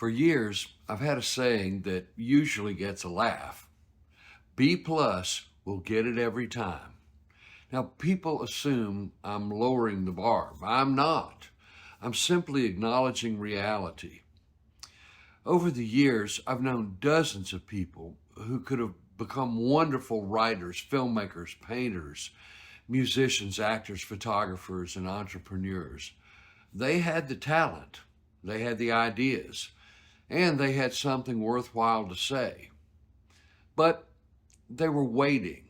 For years, I've had a saying that usually gets a laugh. B plus will get it every time. Now, people assume I'm lowering the bar. I'm not. I'm simply acknowledging reality. Over the years, I've known dozens of people who could have become wonderful writers, filmmakers, painters, musicians, actors, photographers, and entrepreneurs. They had the talent, they had the ideas, and they had something worthwhile to say. But they were waiting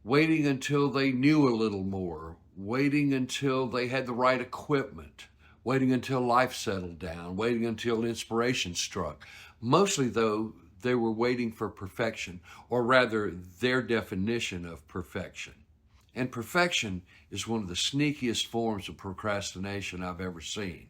until they knew a little more, waiting until they had the right equipment, waiting until life settled down, waiting until inspiration struck. Mostly, though, they were waiting for perfection, or rather, their definition of perfection. And perfection is one of the sneakiest forms of procrastination I've ever seen.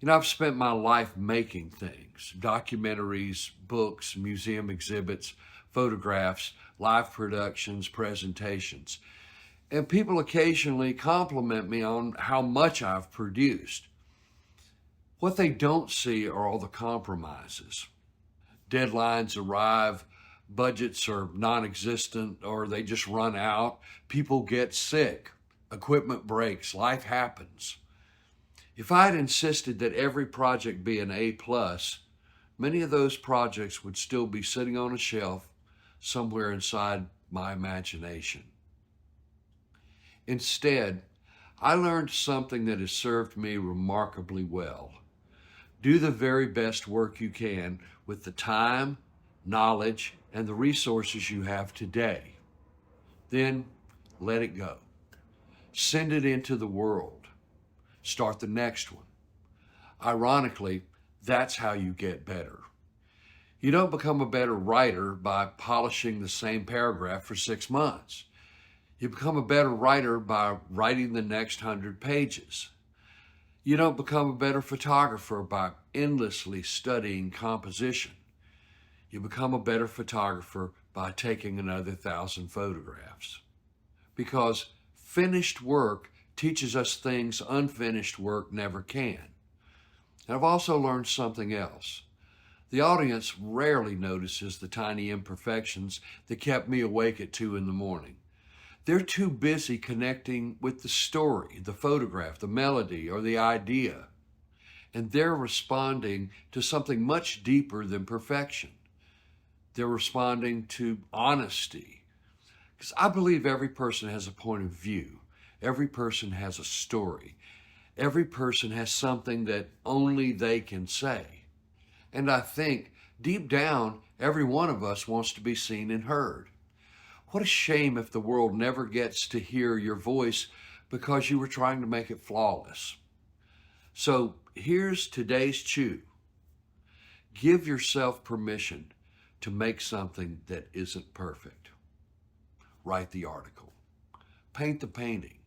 I've spent my life making things, documentaries, books, museum exhibits, photographs, live productions, presentations. And people occasionally compliment me on how much I've produced. What they don't see are all the compromises. Deadlines arrive, budgets are non-existent, or they just run out. People get sick, equipment breaks, life happens. If I had insisted that every project be an A plus, many of those projects would still be sitting on a shelf somewhere inside my imagination. Instead, I learned something that has served me remarkably well. Do the very best work you can with the time, knowledge, and the resources you have today. Then let it go. Send it into the world. Start the next one. Ironically, that's how you get better. You don't become a better writer by polishing the same paragraph for 6 months. You become a better writer by writing the next 100 pages. You don't become a better photographer by endlessly studying composition. You become a better photographer by taking another 1,000 photographs. Because finished work teaches us things unfinished work never can. And I've also learned something else. The audience rarely notices the tiny imperfections that kept me awake at 2 a.m. They're too busy connecting with the story, the photograph, the melody, or the idea. And they're responding to something much deeper than perfection. They're responding to honesty. Because I believe every person has a point of view. Every person has a story. Every person has something that only they can say. And I think deep down, every one of us wants to be seen and heard. What a shame if the world never gets to hear your voice because you were trying to make it flawless. So here's today's chew. Give yourself permission to make something that isn't perfect. Write the article. Paint the painting.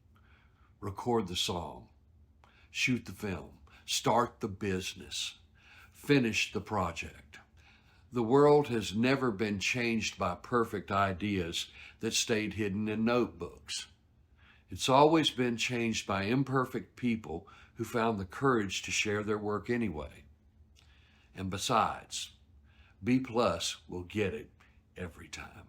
Record the song. Shoot the film. Start the business. Finish the project. The world has never been changed by perfect ideas that stayed hidden in notebooks. It's always been changed by imperfect people who found the courage to share their work anyway. And besides, B plus will get it every time.